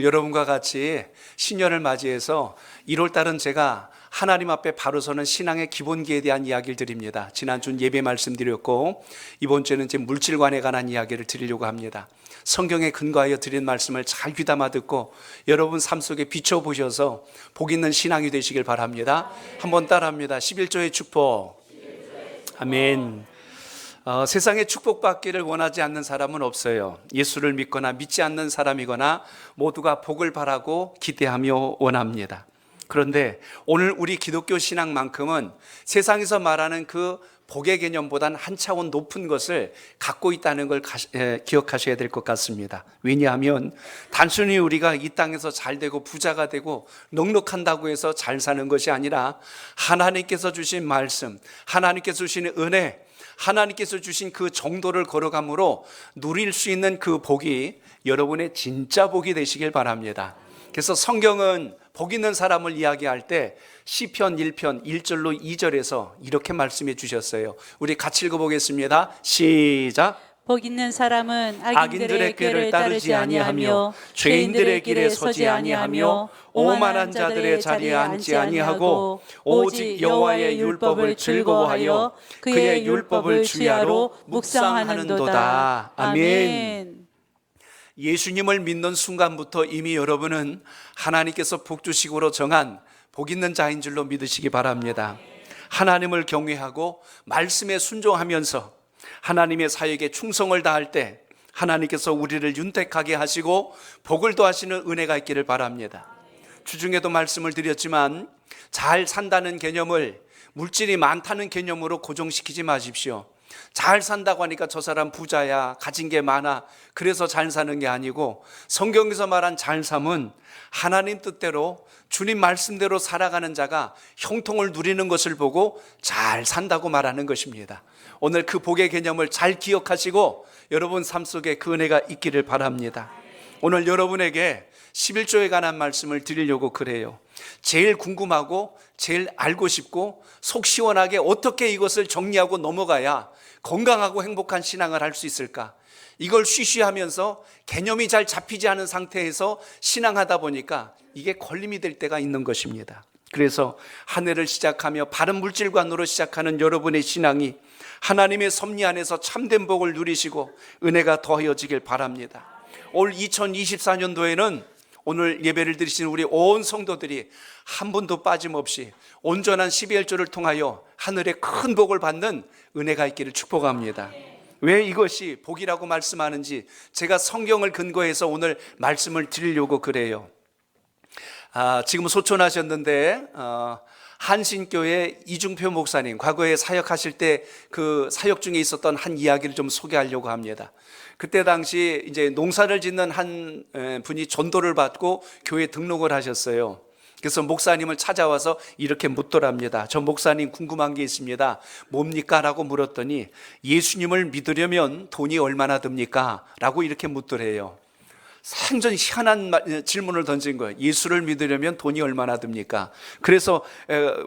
여러분과 같이 신년을 맞이해서 1월달은 제가 하나님 앞에 바로 서는 신앙의 기본기에 대한 이야기를 드립니다. 지난주는 예배 말씀드렸고 이번 주에는 이제 물질관에 관한 이야기를 드리려고 합니다. 성경에 근거하여 드린 말씀을 잘 귀담아 듣고 여러분 삶 속에 비춰보셔서 복 있는 신앙이 되시길 바랍니다. 한번 따라합니다. 11조의 축복. 아멘. 세상에 축복받기를 원하지 않는 사람은 없어요. 예수를 믿거나 믿지 않는 사람이거나 모두가 복을 바라고 기대하며 원합니다. 그런데 오늘 우리 기독교 신앙만큼은 세상에서 말하는 그 복의 개념보단 한 차원 높은 것을 갖고 있다는 걸 기억하셔야 될 것 같습니다. 왜냐하면 단순히 우리가 이 땅에서 잘 되고 부자가 되고 넉넉한다고 해서 잘 사는 것이 아니라 하나님께서 주신 말씀, 하나님께서 주신 은혜, 하나님께서 주신 그 정도를 걸어감으로 누릴 수 있는 그 복이 여러분의 진짜 복이 되시길 바랍니다. 그래서 성경은 복 있는 사람을 이야기할 때 시편 1편 1절로 2절에서 이렇게 말씀해 주셨어요. 우리 같이 읽어보겠습니다. 시작. 복 있는 사람은 악인들의 꾀를 따르지 아니하며 죄인들의 길에 서지 아니하며 오만한 자들의 자리에 앉지 아니하고 오직 여호와의 율법을 즐거워하여 그의 율법을 주야로 묵상하는도다. 아멘. 예수님을 믿는 순간부터 이미 여러분은 하나님께서 복주식으로 정한 복 있는 자인 줄로 믿으시기 바랍니다. 하나님을 경외하고 말씀에 순종하면서 하나님의 사역에 충성을 다할 때 하나님께서 우리를 윤택하게 하시고 복을 더하시는 은혜가 있기를 바랍니다. 주중에도 말씀을 드렸지만 잘 산다는 개념을 물질이 많다는 개념으로 고정시키지 마십시오. 잘 산다고 하니까 저 사람 부자야, 가진 게 많아, 그래서 잘 사는 게 아니고 성경에서 말한 잘 삶은 하나님 뜻대로 주님 말씀대로 살아가는 자가 형통을 누리는 것을 보고 잘 산다고 말하는 것입니다. 오늘 그 복의 개념을 잘 기억하시고 여러분 삶 속에 그 은혜가 있기를 바랍니다. 오늘 여러분에게 11조에 관한 말씀을 드리려고 그래요. 제일 궁금하고 제일 알고 싶고 속 시원하게 어떻게 이것을 정리하고 넘어가야 건강하고 행복한 신앙을 할 수 있을까? 이걸 쉬쉬하면서 개념이 잘 잡히지 않은 상태에서 신앙하다 보니까 이게 걸림이 될 때가 있는 것입니다. 그래서 한 해를 시작하며 바른 물질관으로 시작하는 여러분의 신앙이 하나님의 섭리 안에서 참된 복을 누리시고 은혜가 더해지길 바랍니다. 올 2024년도에는 오늘 예배를 드리신 우리 온 성도들이 한 분도 빠짐없이 온전한 12일조를 통하여 하늘의 큰 복을 받는 은혜가 있기를 축복합니다. 왜 이것이 복이라고 말씀하는지 제가 성경을 근거해서 오늘 말씀을 드리려고 그래요. 지금 소천하셨는데 한신교회 이중표 목사님 과거에 사역하실 때 그 사역 중에 있었던 한 이야기를 좀 소개하려고 합니다. 그때 당시 이제 농사를 짓는 한 분이 전도를 받고 교회에 등록을 하셨어요. 그래서 목사님을 찾아와서 이렇게 묻더랍니다. 저 목사님 궁금한 게 있습니다. 뭡니까? 라고 물었더니 예수님을 믿으려면 돈이 얼마나 듭니까? 라고 이렇게 묻더래요. 완전 희한한 질문을 던진 거예요. 예수를 믿으려면 돈이 얼마나 듭니까? 그래서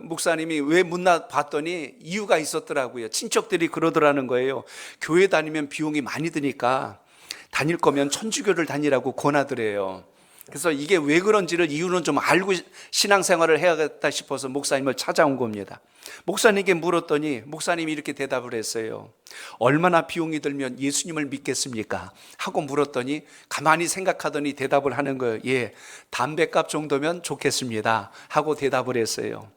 목사님이 왜 묻나 봤더니 이유가 있었더라고요. 친척들이 그러더라는 거예요. 교회 다니면 비용이 많이 드니까 다닐 거면 천주교를 다니라고 권하더래요. 그래서 이게 왜 그런지를 이유는 좀 알고 신앙생활을 해야겠다 싶어서 목사님을 찾아온 겁니다. 목사님께 물었더니 목사님이 이렇게 대답을 했어요. 얼마나 비용이 들면 예수님을 믿겠습니까? 하고 물었더니 가만히 생각하더니 대답을 하는 거예요. 예, 담배값 정도면 좋겠습니다. 하고 대답을 했어요.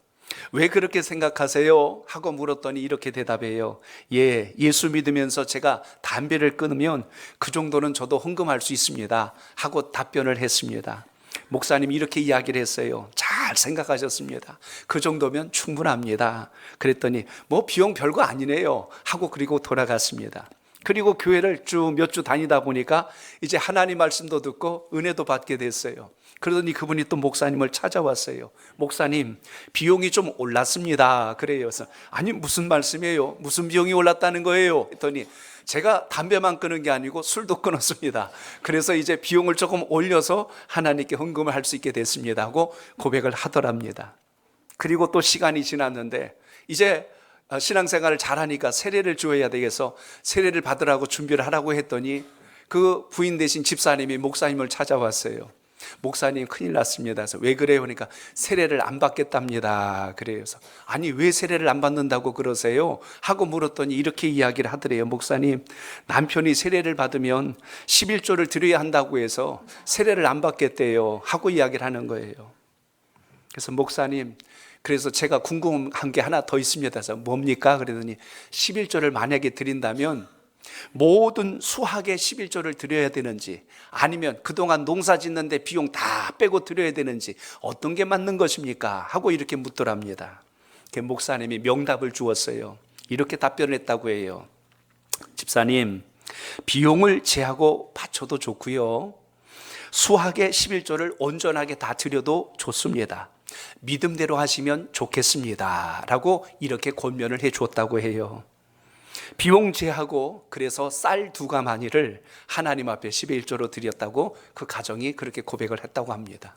왜 그렇게 생각하세요? 하고 물었더니 이렇게 대답해요. 예, 예수 믿으면서 제가 담배를 끊으면 그 정도는 저도 헌금할 수 있습니다. 하고 답변을 했습니다. 목사님이 이렇게 이야기를 했어요. 잘 생각하셨습니다. 그 정도면 충분합니다. 그랬더니 뭐 비용 별거 아니네요. 하고 그리고 돌아갔습니다. 그리고 교회를 쭉 몇 주 다니다 보니까 이제 하나님 말씀도 듣고 은혜도 받게 됐어요. 그러더니 그분이 또 목사님을 찾아왔어요. 목사님, 비용이 좀 올랐습니다. 그래요. 그래서 아니 무슨 말씀이에요? 무슨 비용이 올랐다는 거예요? 했더니 제가 담배만 끊은 게 아니고 술도 끊었습니다. 그래서 이제 비용을 조금 올려서 하나님께 헌금을 할 수 있게 됐습니다. 하고 고백을 하더랍니다. 그리고 또 시간이 지났는데 이제 신앙생활을 잘하니까 세례를 줘야 되겠어 세례를 받으라고 준비를 하라고 했더니 그 부인 되신 집사님이 목사님을 찾아왔어요. 목사님 큰일 났습니다. 그래서 왜 그래요? 그러니까 세례를 안 받겠답니다. 그래서 아니 왜 세례를 안 받는다고 그러세요? 하고 물었더니 이렇게 이야기를 하더래요. 목사님, 남편이 세례를 받으면 11조를 드려야 한다고 해서 세례를 안 받겠대요. 하고 이야기를 하는 거예요. 그래서 목사님, 그래서 제가 궁금한 게 하나 더 있습니다. 그래서 뭡니까? 그러더니 11조를 만약에 드린다면 모든 수학의 11조를 드려야 되는지, 아니면 그동안 농사 짓는데 비용 다 빼고 드려야 되는지 어떤 게 맞는 것입니까? 하고 이렇게 묻더랍니다. 목사님이 명답을 주었어요. 이렇게 답변을 했다고 해요. 집사님, 비용을 제하고 바쳐도 좋고요, 수학의 11조를 온전하게 다 드려도 좋습니다. 믿음대로 하시면 좋겠습니다 라고 이렇게 권면을 해 주었다고 해요. 비용 제하고 그래서 쌀 2가마니를 하나님 앞에 11조로 드렸다고 그 가정이 그렇게 고백을 했다고 합니다.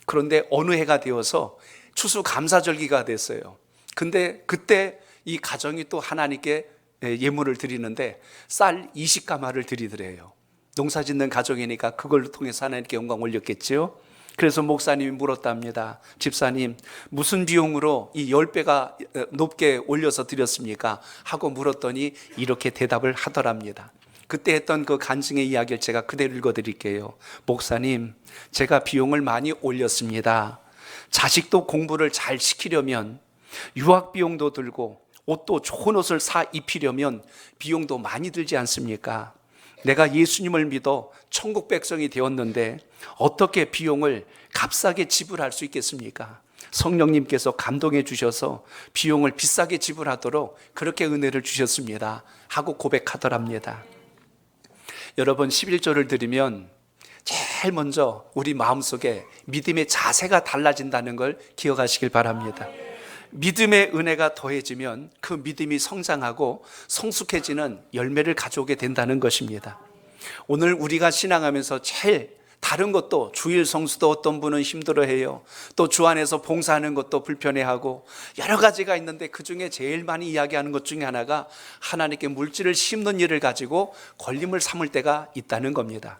그런데 어느 해가 되어서 추수감사절기가 됐어요. 근데 그때 이 가정이 또 하나님께 예물을 드리는데 쌀 20가마를 드리더래요. 농사 짓는 가정이니까 그걸 통해서 하나님께 영광 올렸겠지요. 그래서 목사님이 물었답니다. 집사님, 무슨 비용으로 이 10배가 높게 올려서 드렸습니까? 하고 물었더니 이렇게 대답을 하더랍니다. 그때 했던 그 간증의 이야기를 제가 그대로 읽어드릴게요. 목사님, 제가 비용을 많이 올렸습니다. 자식도 공부를 잘 시키려면 유학 비용도 들고 옷도 좋은 옷을 사 입히려면 비용도 많이 들지 않습니까? 내가 예수님을 믿어 천국 백성이 되었는데 어떻게 비용을 값싸게 지불할 수 있겠습니까? 성령님께서 감동해 주셔서 비용을 비싸게 지불하도록 그렇게 은혜를 주셨습니다 하고 고백하더랍니다. 여러분, 11조를 드리면 제일 먼저 우리 마음속에 믿음의 자세가 달라진다는 걸 기억하시길 바랍니다. 믿음의 은혜가 더해지면 그 믿음이 성장하고 성숙해지는 열매를 가져오게 된다는 것입니다. 오늘 우리가 신앙하면서 제일 다른 것도, 주일 성수도 어떤 분은 힘들어해요. 또 주 안에서 봉사하는 것도 불편해하고 여러 가지가 있는데 그 중에 제일 많이 이야기하는 것 중에 하나가 하나님께 물질을 심는 일을 가지고 걸림을 삼을 때가 있다는 겁니다.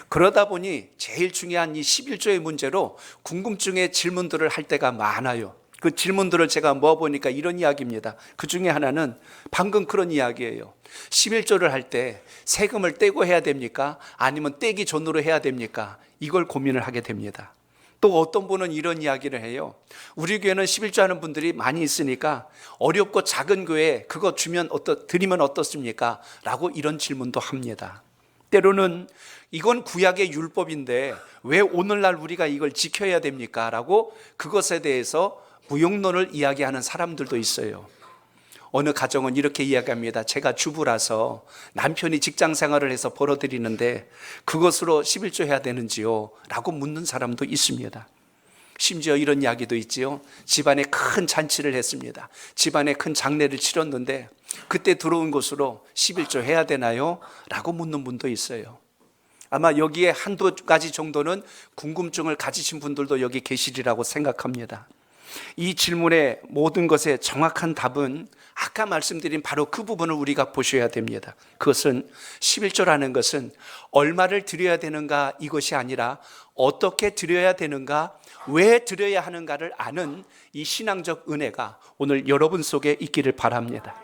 그러다 보니 제일 중요한 이 11조의 문제로 궁금증의 질문들을 할 때가 많아요. 그 질문들을 제가 모아보니까 이런 이야기입니다. 그 중에 하나는 방금 그런 이야기예요. 11조를 할 때 세금을 떼고 해야 됩니까? 아니면 떼기 전으로 해야 됩니까? 이걸 고민을 하게 됩니다. 또 어떤 분은 이런 이야기를 해요. 우리 교회는 11조 하는 분들이 많이 있으니까 어렵고 작은 교회에 그거 드리면 어떻습니까? 라고 이런 질문도 합니다. 때로는 이건 구약의 율법인데 왜 오늘날 우리가 이걸 지켜야 됩니까? 라고 그것에 대해서 무용론을 이야기하는 사람들도 있어요. 어느 가정은 이렇게 이야기합니다. 제가 주부라서 남편이 직장 생활을 해서 벌어들이는데 그것으로 11조 해야 되는지요? 라고 묻는 사람도 있습니다. 심지어 이런 이야기도 있지요. 집안에 큰 잔치를 했습니다. 집안에 큰 장례를 치렀는데 그때 들어온 것으로 11조 해야 되나요? 라고 묻는 분도 있어요. 아마 여기에 한두 가지 정도는 궁금증을 가지신 분들도 여기 계시리라고 생각합니다. 이 질문의 모든 것의 정확한 답은 아까 말씀드린 바로 그 부분을 우리가 보셔야 됩니다. 그것은 11조라는 것은 얼마를 드려야 되는가 이것이 아니라 어떻게 드려야 되는가, 왜 드려야 하는가를 아는 이 신앙적 은혜가 오늘 여러분 속에 있기를 바랍니다.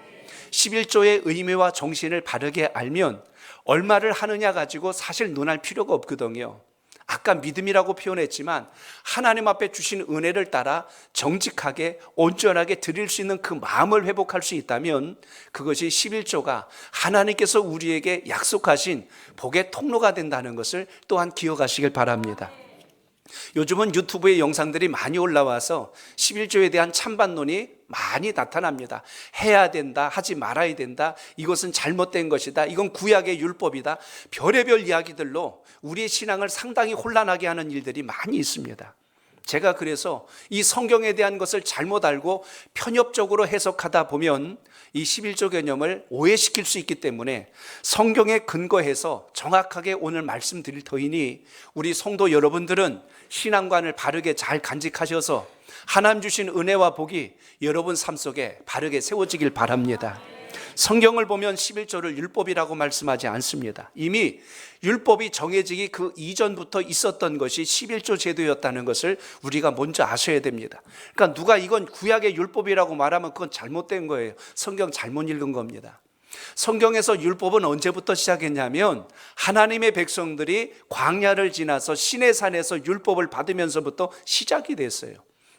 11조의 의미와 정신을 바르게 알면 얼마를 하느냐 가지고 사실 논할 필요가 없거든요. 아까 믿음이라고 표현했지만 하나님 앞에 주신 은혜를 따라 정직하게 온전하게 드릴 수 있는 그 마음을 회복할 수 있다면 그것이 11조가 하나님께서 우리에게 약속하신 복의 통로가 된다는 것을 또한 기억하시길 바랍니다. 요즘은 유튜브에 영상들이 많이 올라와서 11조에 대한 찬반론이 많이 나타납니다. 해야 된다, 하지 말아야 된다, 이것은 잘못된 것이다, 이건 구약의 율법이다, 별의별 이야기들로 우리의 신앙을 상당히 혼란하게 하는 일들이 많이 있습니다. 제가 그래서 이 성경에 대한 것을 잘못 알고 편협적으로 해석하다 보면 이 11조 개념을 오해시킬 수 있기 때문에 성경에 근거해서 정확하게 오늘 말씀드릴 터이니 우리 성도 여러분들은 신앙관을 바르게 잘 간직하셔서 하나님 주신 은혜와 복이 여러분 삶 속에 바르게 세워지길 바랍니다. 성경을 보면 11조를 율법이라고 말씀하지 않습니다. 이미 율법이 정해지기 그 이전부터 있었던 것이 11조 제도였다는 것을 우리가 먼저 아셔야 됩니다. 그러니까 누가 이건 구약의 율법이라고 말하면 그건 잘못된 거예요. 성경 잘못 읽은 겁니다. 성경에서 율법은 언제부터 시작했냐면 하나님의 백성들이 광야를 지나서 시내산에서 율법을 받으면서부터 시작이 됐어요.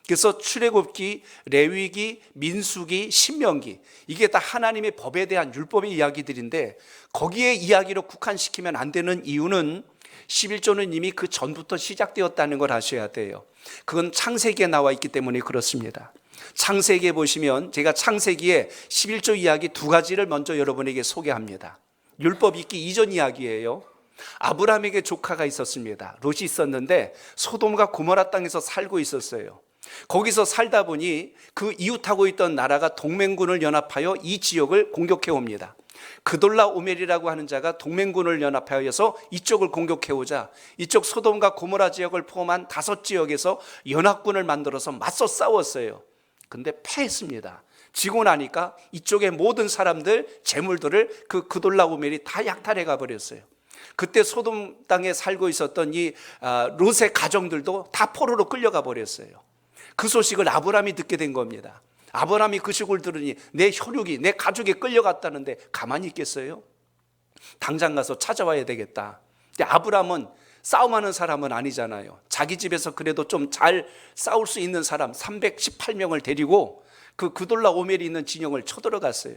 그래서 출애굽기, 레위기, 민수기, 신명기, 이게 다 하나님의 법에 대한 율법의 이야기들인데 거기에 이야기로 국한시키면 안 되는 이유는 11조는 이미 그 전부터 시작되었다는 걸 아셔야 돼요. 그건 창세기에 나와 있기 때문에 그렇습니다. 창세기에 보시면 제가 창세기에 11조 이야기 두 가지를 먼저 여러분에게 소개합니다. 율법 있기 이전 이야기예요. 아브라함에게 조카가 있었습니다. 롯이 있었는데 소돔과 고모라 땅에서 살고 있었어요. 거기서 살다 보니 그 이웃하고 있던 나라가 동맹군을 연합하여 이 지역을 공격해 옵니다. 그돌라오멜이라고 하는 자가 동맹군을 연합하여서 이쪽을 공격해 오자 이쪽 소돔과 고모라 지역을 포함한 5지역에서 연합군을 만들어서 맞서 싸웠어요. 근데 패했습니다. 지고 나니까 이쪽의 모든 사람들, 재물들을 그 그돌라오멜이 다 약탈해 가버렸어요. 그때 소돔 땅에 살고 있었던 이 롯의 가정들도 다 포로로 끌려가 버렸어요. 그 소식을 아브라함이 듣게 된 겁니다. 아브라함이 그 소식을 들으니 내 혈육이, 내 가족이 끌려갔다는데 가만히 있겠어요? 당장 가서 찾아와야 되겠다. 근데 아브라함은 싸움하는 사람은 아니잖아요. 자기 집에서 그래도 좀 잘 싸울 수 있는 사람 318명을 데리고 그 그돌라오멜이 있는 진영을 쳐들어갔어요.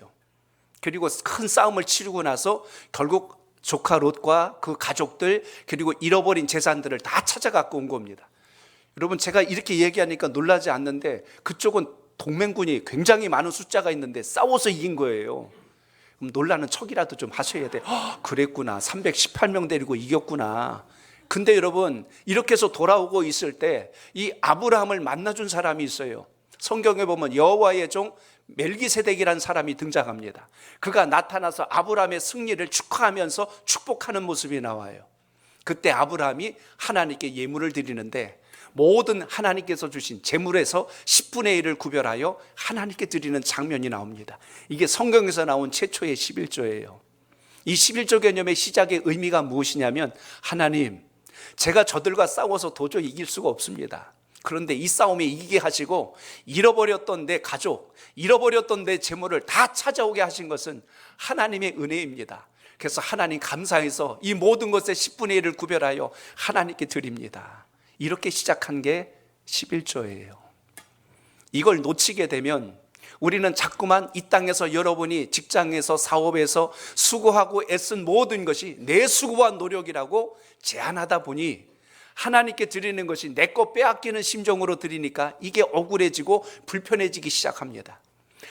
그리고 큰 싸움을 치르고 나서 결국 조카 롯과 그 가족들 그리고 잃어버린 재산들을 다 찾아갖고 온 겁니다. 여러분 제가 이렇게 얘기하니까 놀라지 않는데 그쪽은 동맹군이 굉장히 많은 숫자가 있는데 싸워서 이긴 거예요. 그럼 놀라는 척이라도 좀 하셔야 돼. 그랬구나. 318명 데리고 이겼구나. 근데 여러분 이렇게 해서 돌아오고 있을 때 이 아브라함을 만나준 사람이 있어요. 성경에 보면 여호와의 종 멜기세덱이라는 사람이 등장합니다. 그가 나타나서 아브라함의 승리를 축하하면서 축복하는 모습이 나와요. 그때 아브라함이 하나님께 예물을 드리는데 모든 하나님께서 주신 재물에서 10분의 1을 구별하여 하나님께 드리는 장면이 나옵니다. 이게 성경에서 나온 최초의 11조예요. 이 11조 개념의 시작의 의미가 무엇이냐면 하나님, 제가 저들과 싸워서 도저히 이길 수가 없습니다. 그런데 이 싸움에 이기게 하시고 잃어버렸던 내 가족, 잃어버렸던 내 재물을 다 찾아오게 하신 것은 하나님의 은혜입니다. 그래서 하나님 감사해서 이 모든 것의 10분의 1을 구별하여 하나님께 드립니다. 이렇게 시작한 게 11조예요. 이걸 놓치게 되면 우리는 자꾸만 이 땅에서 여러분이 직장에서 사업에서 수고하고 애쓴 모든 것이 내 수고와 노력이라고 제한하다 보니 하나님께 드리는 것이 내 것 빼앗기는 심정으로 드리니까 이게 억울해지고 불편해지기 시작합니다.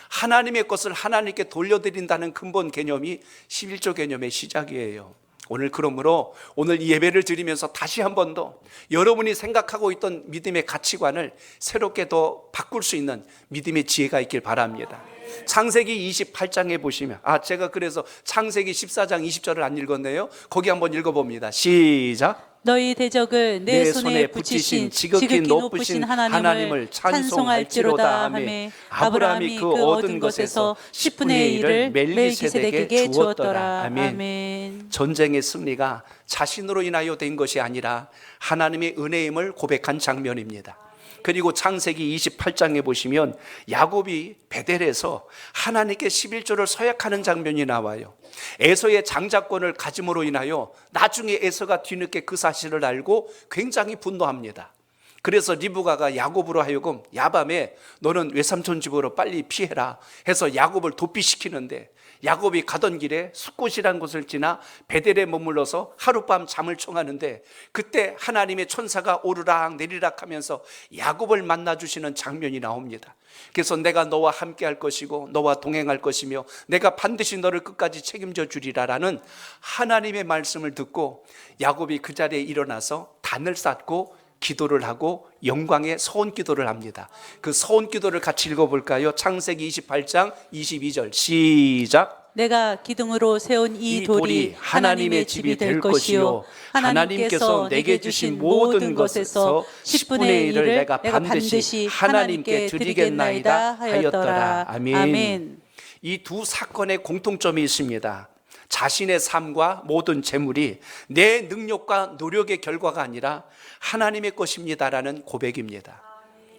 하나님의 것을 하나님께 돌려드린다는 근본 개념이 11조 개념의 시작이에요. 오늘 그러므로 오늘 이 예배를 드리면서 다시 한 번 더 여러분이 생각하고 있던 믿음의 가치관을 새롭게 더 바꿀 수 있는 믿음의 지혜가 있길 바랍니다. 창세기 28장에 보시면 제가 그래서 창세기 14장 20절을 안 읽었네요. 거기 한번 읽어봅니다. 시작. 너희 대적을 내 손에 붙이신 지극히 높으신 하나님을 찬송할지로다 하매 아브라함이 그 얻은 것에서 10분의 1을 멜기세덱에게 주었더라. 아멘. 전쟁의 승리가 자신으로 인하여 된 것이 아니라 하나님의 은혜임을 고백한 장면입니다. 그리고 창세기 28장에 보시면 야곱이 베델에서 하나님께 11조를 서약하는 장면이 나와요. 에서의 장자권을 가짐으로 인하여 나중에 에서가 뒤늦게 그 사실을 알고 굉장히 분노합니다. 그래서 리브가가 야곱으로 하여금 야밤에 너는 외삼촌 집으로 빨리 피해라 해서 야곱을 도피시키는데 야곱이 가던 길에 숫곳이라는 곳을 지나 베델에 머물러서 하룻밤 잠을 청하는데 그때 하나님의 천사가 오르락 내리락 하면서 야곱을 만나주시는 장면이 나옵니다. 그래서 내가 너와 함께 할 것이고 너와 동행할 것이며 내가 반드시 너를 끝까지 책임져 주리라라는 하나님의 말씀을 듣고 야곱이 그 자리에 일어나서 단을 쌓고 기도를 하고 영광의 서원 기도를 합니다. 그 서원 기도를 같이 읽어볼까요? 창세기 28장 22절 시작. 내가 기둥으로 세운 이 돌이 하나님의 집이 될 것이요 하나님께서 내게 주신 모든 것에서 10분의 1을 내가 반드시 하나님께 드리겠나이다 하였더라. 아멘. 이 두 사건의 공통점이 있습니다. 자신의 삶과 모든 재물이 내 능력과 노력의 결과가 아니라 하나님의 것입니다라는 고백입니다.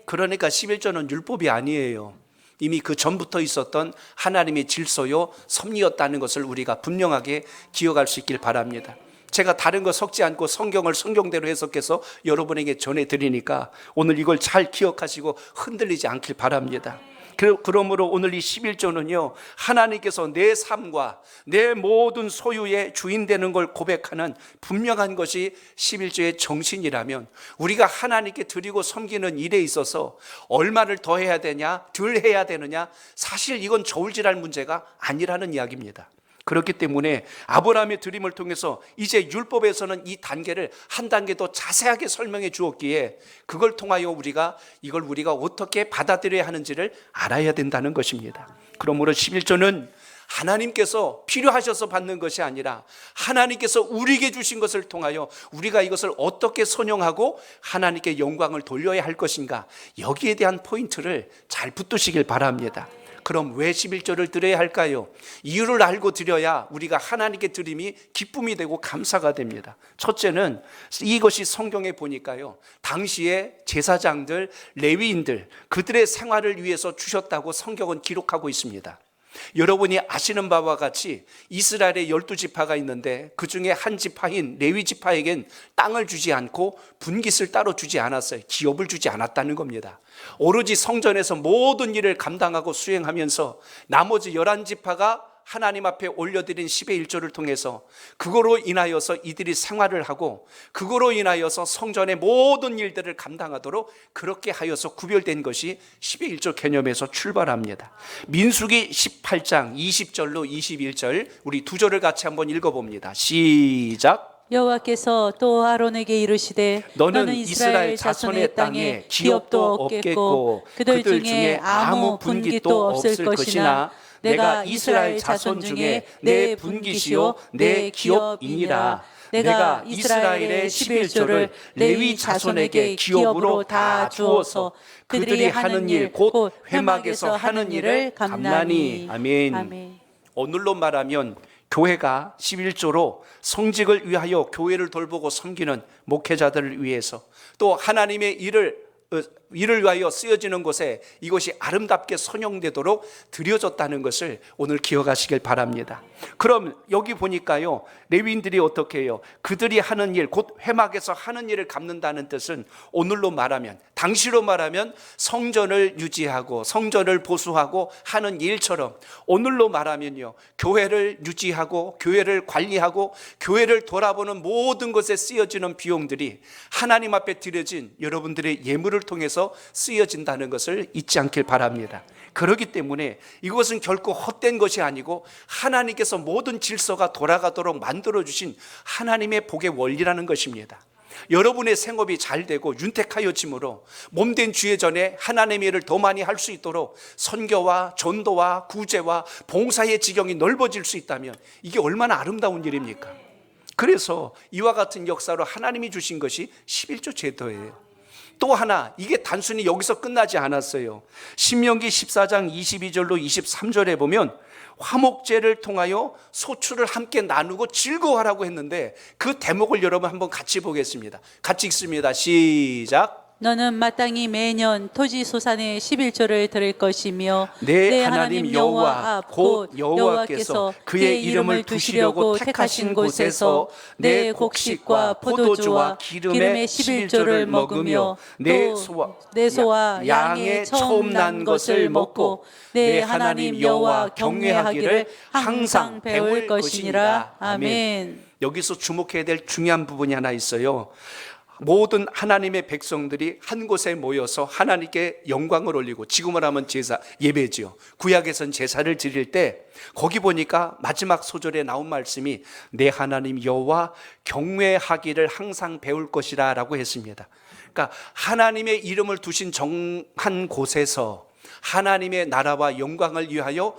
그러니까 11조는 율법이 아니에요. 이미 그 전부터 있었던 하나님의 질서요 섭리였다는 것을 우리가 분명하게 기억할 수 있길 바랍니다. 제가 다른 거 섞지 않고 성경을 성경대로 해석해서 여러분에게 전해드리니까 오늘 이걸 잘 기억하시고 흔들리지 않길 바랍니다. 그러므로 오늘 이 11조는요, 하나님께서 내 삶과 내 모든 소유의 주인 되는 걸 고백하는 분명한 것이 11조의 정신이라면, 우리가 하나님께 드리고 섬기는 일에 있어서 얼마를 더 해야 되냐, 덜 해야 되느냐, 사실 이건 저울질할 문제가 아니라는 이야기입니다. 그렇기 때문에 아브라함의 드림을 통해서 이제 율법에서는 이 단계를 한 단계 더 자세하게 설명해 주었기에 그걸 통하여 이걸 우리가 어떻게 받아들여야 하는지를 알아야 된다는 것입니다. 그러므로 11조는 하나님께서 필요하셔서 받는 것이 아니라 하나님께서 우리에게 주신 것을 통하여 우리가 이것을 어떻게 선용하고 하나님께 영광을 돌려야 할 것인가, 여기에 대한 포인트를 잘 붙드시길 바랍니다. 그럼 왜 11조를 드려야 할까요? 이유를 알고 드려야 우리가 하나님께 드림이 기쁨이 되고 감사가 됩니다. 첫째는 이것이 성경에 보니까요, 당시에 제사장들, 레위인들, 그들의 생활을 위해서 주셨다고 성경은 기록하고 있습니다. 여러분이 아시는 바와 같이 이스라엘의 12지파가 있는데 그 중에 한 지파인 레위 지파에겐 땅을 주지 않고 분깃을 따로 주지 않았어요. 기업을 주지 않았다는 겁니다. 오로지 성전에서 모든 일을 감당하고 수행하면서 나머지 11지파가 하나님 앞에 올려드린 10의 1조를 통해서 그거로 인하여서 이들이 생활을 하고 그거로 인하여서 성전의 모든 일들을 감당하도록 그렇게 하여서 구별된 것이 10의 1조 개념에서 출발합니다. 민수기 18장 20절로 21절 우리 두 절을 같이 한번 읽어봅니다. 시작. 여호와께서 또 아론에게 이르시되 너는 이스라엘 자손의 땅에 기업도 없겠고 그들 중에 아무 분깃도 없을 것이나 내가 이스라엘 자손 중에 내 분깃이요 내 기업이니라. 내가 이스라엘의 11조를 레위 자손에게 기업으로 다 주어서 그들이 하는 일 곧 회막에서 하는 일을 감나니. 아멘. 오늘로 말하면 교회가 11조로 성직을 위하여 교회를 돌보고 섬기는 목회자들을 위해서 또 하나님의 일을 위하여 쓰여지는 곳에 이것이 아름답게 선용되도록 드려졌다는 것을 오늘 기억하시길 바랍니다. 그럼 여기 보니까요, 레위인들이 어떻게 해요? 그들이 하는 일, 곧 회막에서 하는 일을 갚는다는 뜻은 오늘로 말하면, 당시로 말하면 성전을 유지하고 성전을 보수하고 하는 일처럼 오늘로 말하면요, 교회를 유지하고 교회를 관리하고 교회를 돌아보는 모든 것에 쓰여지는 비용들이 하나님 앞에 드려진 여러분들의 예물을 통해서 쓰여진다는 것을 잊지 않길 바랍니다. 그렇기 때문에 이것은 결코 헛된 것이 아니고 하나님께서 모든 질서가 돌아가도록 만들어주신 하나님의 복의 원리라는 것입니다. 여러분의 생업이 잘 되고 윤택하여짐으로 몸된 주의 전에 하나님의 일을 더 많이 할 수 있도록 선교와 전도와 구제와 봉사의 지경이 넓어질 수 있다면 이게 얼마나 아름다운 일입니까? 그래서 이와 같은 역사로 하나님이 주신 것이 11조 제도예요. 또 하나, 이게 단순히 여기서 끝나지 않았어요. 신명기 14장 22절로 23절에 보면 화목제를 통하여 소출을 함께 나누고 즐거워하라고 했는데 그 대목을 여러분 한번 같이 보겠습니다. 같이 읽습니다. 시작. 너는 마땅히 매년 토지 소산의 11조를 드릴 것이며 내 하나님 여호와 곧 여호와께서 그의 이름을 두시려고 택하신 곳에서 내 곡식과 포도주와 기름의 11조를 먹으며 내 소와 양의 처음 난 것을 먹고 내 하나님 여호와 경외하기를 항상 배울 것이니라. 아멘. 여기서 주목해야 될 중요한 부분이 하나 있어요. 모든 하나님의 백성들이 한 곳에 모여서 하나님께 영광을 올리고, 지금을 하면 제사, 예배지요. 구약에선 제사를 드릴 때 거기 보니까 마지막 소절에 나온 말씀이 내 하나님 여호와 경외하기를 항상 배울 것이라 라고 했습니다. 그러니까 하나님의 이름을 두신 정한 곳에서 하나님의 나라와 영광을 위하여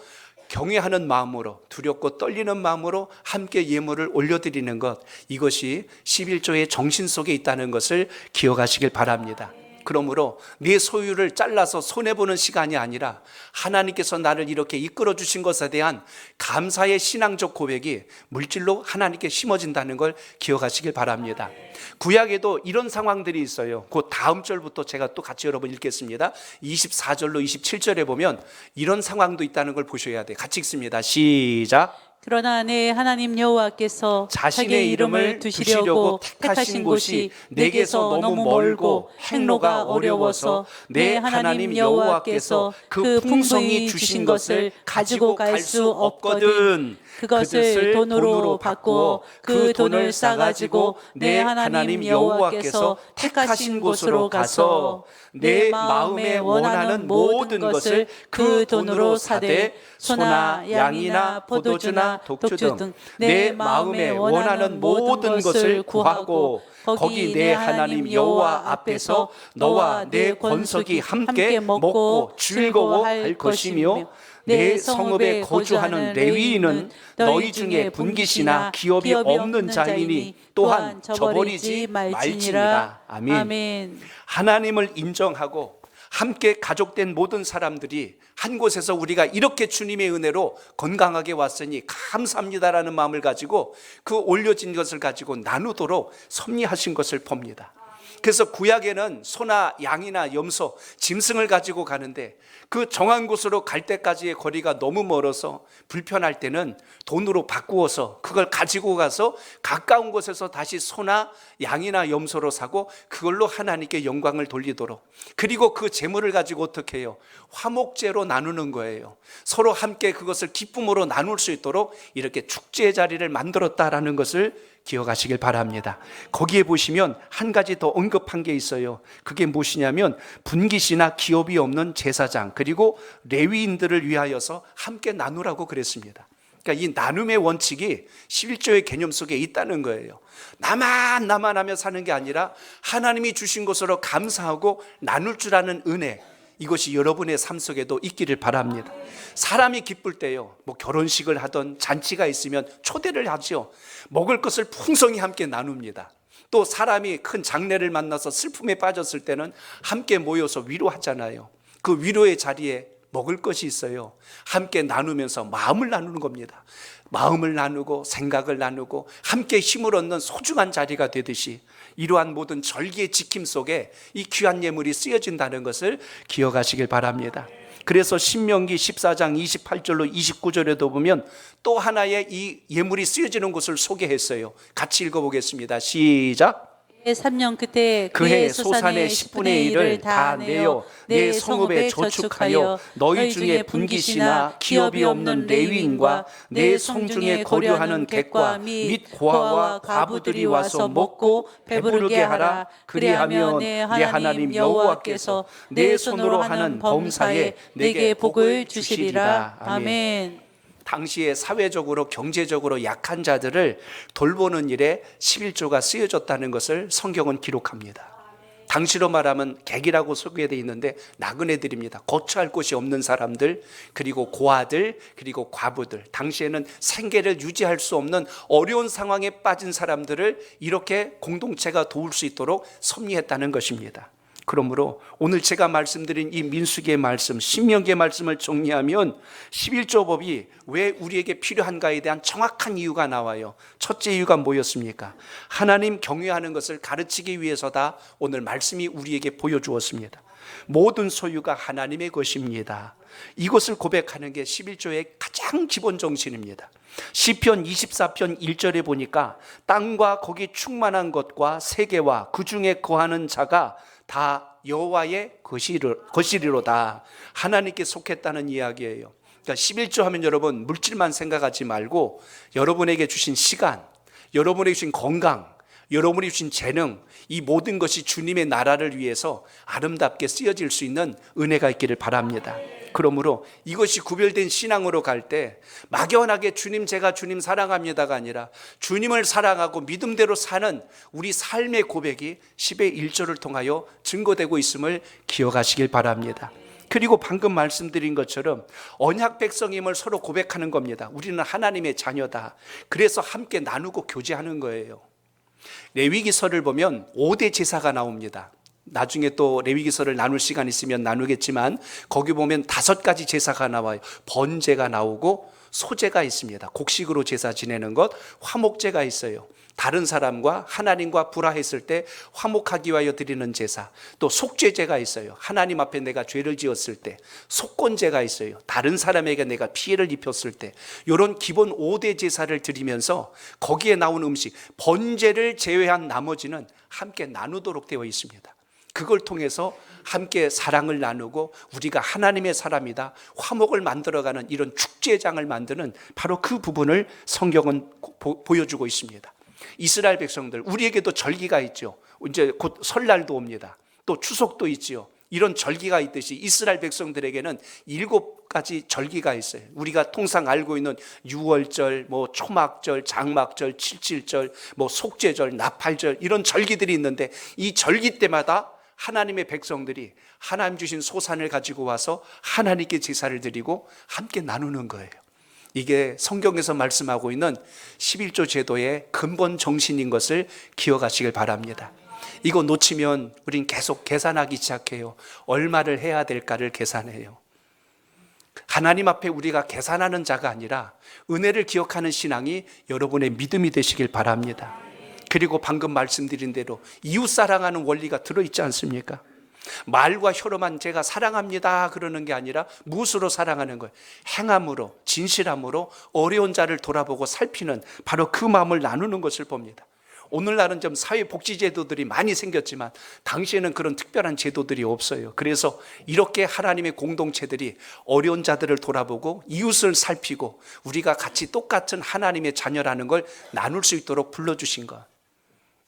경외하는 마음으로, 두렵고 떨리는 마음으로 함께 예물을 올려드리는 것, 이것이 11조의 정신 속에 있다는 것을 기억하시길 바랍니다. 그러므로 내 소유를 잘라서 손해보는 시간이 아니라 하나님께서 나를 이렇게 이끌어 주신 것에 대한 감사의 신앙적 고백이 물질로 하나님께 심어진다는 걸 기억하시길 바랍니다. 구약에도 이런 상황들이 있어요. 그 다음 절부터 제가 또 같이 여러분 읽겠습니다. 24절로 27절에 보면 이런 상황도 있다는 걸 보셔야 돼요. 같이 읽습니다. 시작. 그러나 내 하나님 여호와께서 자기의 이름을 두시려고 택하신 곳이 내게서 너무 멀고 행로가 어려워서 내 하나님 여호와께서 그 풍성히 주신 것을 가지고 갈 수 없거든. 그것을 돈으로 바꾸어 그 돈을 싸가지고 내 하나님 여호와께서 택하신 곳으로 가서 내 마음에 원하는 모든 것을 그 돈으로 사되 소나 양이나 포도주나 독주 등 내 마음에 원하는 모든 것을 구하고 거기 내 하나님 여호와 앞에서 너와 내 권속이 함께 먹고 즐거워할 것이며 내 성읍에 거주하는 레위인은 너희 중에 분깃이나 기업이 없는 자이니 또한 저버리지 말지니라. 아멘. 하나님을 인정하고 함께 가족된 모든 사람들이 한 곳에서 우리가 이렇게 주님의 은혜로 건강하게 왔으니 감사합니다라는 마음을 가지고 그 올려진 것을 가지고 나누도록 섭리하신 것을 봅니다. 그래서 구약에는 소나 양이나 염소, 짐승을 가지고 가는데 그 정한 곳으로 갈 때까지의 거리가 너무 멀어서 불편할 때는 돈으로 바꾸어서 그걸 가지고 가서 가까운 곳에서 다시 소나 양이나 염소로 사고 그걸로 하나님께 영광을 돌리도록, 그리고 그 재물을 가지고 어떻게 해요? 화목제로 나누는 거예요. 서로 함께 그것을 기쁨으로 나눌 수 있도록 이렇게 축제의 자리를 만들었다라는 것을 기억하시길 바랍니다. 거기에 보시면 한 가지 더 언급한 게 있어요. 그게 무엇이냐면 분깃이나 기업이 없는 제사장 그리고 레위인들을 위하여서 함께 나누라고 그랬습니다. 그러니까 이 나눔의 원칙이 11조의 개념 속에 있다는 거예요. 나만 하며 사는 게 아니라 하나님이 주신 것으로 감사하고 나눌 줄 아는 은혜, 이것이 여러분의 삶 속에도 있기를 바랍니다. 사람이 기쁠 때요, 뭐 결혼식을 하던 잔치가 있으면 초대를 하죠. 먹을 것을 풍성히 함께 나눕니다. 또 사람이 큰 장례를 만나서 슬픔에 빠졌을 때는 함께 모여서 위로하잖아요. 그 위로의 자리에 먹을 것이 있어요. 함께 나누면서 마음을 나누는 겁니다. 마음을 나누고 생각을 나누고 함께 힘을 얻는 소중한 자리가 되듯이 이러한 모든 절기의 지킴 속에 이 귀한 예물이 쓰여진다는 것을 기억하시길 바랍니다. 그래서 신명기 14장 28절로 29절에도 보면 또 하나의 이 예물이 쓰여지는 곳을 소개했어요. 같이 읽어보겠습니다. 시작. 3년 그때 그해 소산의 10분의 1을 다 내어 내 성읍에 저축하여 너희 중에 분깃이나 기업이 없는 레위인과 내 성중에 거류하는 객과 및 고아와 과부들이 와서 먹고 배부르게 하라. 그리하며 내 하나님 여호와께서 내 손으로 하는 범사에 내게 복을 주시리라. 아멘. 당시에 사회적으로 경제적으로 약한 자들을 돌보는 일에 11조가 쓰여졌다는 것을 성경은 기록합니다. 당시로 말하면 객이라고 소개되어 있는데 나그네들입니다. 거처할 곳이 없는 사람들, 그리고 고아들, 그리고 과부들, 당시에는 생계를 유지할 수 없는 어려운 상황에 빠진 사람들을 이렇게 공동체가 도울 수 있도록 섭리했다는 것입니다. 그러므로 오늘 제가 말씀드린 이 민수기의 말씀, 신명기의 말씀을 정리하면 11조 법이 왜 우리에게 필요한가에 대한 정확한 이유가 나와요. 첫째 이유가 뭐였습니까? 하나님 경외하는 것을 가르치기 위해서다. 오늘 말씀이 우리에게 보여주었습니다. 모든 소유가 하나님의 것입니다. 이것을 고백하는 게 11조의 가장 기본 정신입니다. 시편 24편 1절에 보니까 땅과 거기 충만한 것과 세계와 그 중에 거하는 자가 다 여호와의 것이리로다. 하나님께 속했다는 이야기예요. 그러니까 11조 하면 여러분 물질만 생각하지 말고 여러분에게 주신 시간, 여러분에게 주신 건강, 여러분이 주신 재능, 이 모든 것이 주님의 나라를 위해서 아름답게 쓰여질 수 있는 은혜가 있기를 바랍니다. 그러므로 이것이 구별된 신앙으로 갈 때 막연하게 주님, 제가 주님 사랑합니다가 아니라 주님을 사랑하고 믿음대로 사는 우리 삶의 고백이 10의 1조를 통하여 증거되고 있음을 기억하시길 바랍니다. 그리고 방금 말씀드린 것처럼 언약 백성임을 서로 고백하는 겁니다. 우리는 하나님의 자녀다. 그래서 함께 나누고 교제하는 거예요. 레위기서를 보면 5대 제사가 나옵니다. 나중에 또 레위기서를 나눌 시간 있으면 나누겠지만 거기 보면 5가지 제사가 나와요. 번제가 나오고 소제가 있습니다. 곡식으로 제사 지내는 것, 화목제가 있어요. 다른 사람과 하나님과 불화했을 때 화목하기 위하여 드리는 제사, 또 속죄제가 있어요. 하나님 앞에 내가 죄를 지었을 때 속건제가 있어요. 다른 사람에게 내가 피해를 입혔을 때 이런 기본 5대 제사를 드리면서 거기에 나온 음식, 번제를 제외한 나머지는 함께 나누도록 되어 있습니다. 그걸 통해서 함께 사랑을 나누고 우리가 하나님의 사람이다, 화목을 만들어가는 이런 축제장을 만드는 바로 그 부분을 성경은 보여주고 있습니다. 이스라엘 백성들, 우리에게도 절기가 있죠. 이제 곧 설날도 옵니다. 또 추석도 있지요. 이런 절기가 있듯이 이스라엘 백성들에게는 7가지 절기가 있어요. 우리가 통상 알고 있는 유월절, 초막절, 장막절, 칠칠절, 속죄절, 나팔절, 이런 절기들이 있는데 이 절기 때마다 하나님의 백성들이 하나님 주신 소산을 가지고 와서 하나님께 제사를 드리고 함께 나누는 거예요. 이게 성경에서 말씀하고 있는 11조 제도의 근본 정신인 것을 기억하시길 바랍니다. 이거 놓치면 우린 계속 계산하기 시작해요. 얼마를 해야 될까를 계산해요. 하나님 앞에 우리가 계산하는 자가 아니라 은혜를 기억하는 신앙이 여러분의 믿음이 되시길 바랍니다. 그리고 방금 말씀드린 대로 이웃 사랑하는 원리가 들어있지 않습니까? 말과 혀로만 제가 사랑합니다 그러는 게 아니라 무엇으로 사랑하는 거예요? 행함으로, 진실함으로 어려운 자를 돌아보고 살피는 바로 그 마음을 나누는 것을 봅니다. 오늘날은 좀 사회복지제도들이 많이 생겼지만 당시에는 그런 특별한 제도들이 없어요. 그래서 이렇게 하나님의 공동체들이 어려운 자들을 돌아보고 이웃을 살피고 우리가 같이 똑같은 하나님의 자녀라는 걸 나눌 수 있도록 불러주신 것.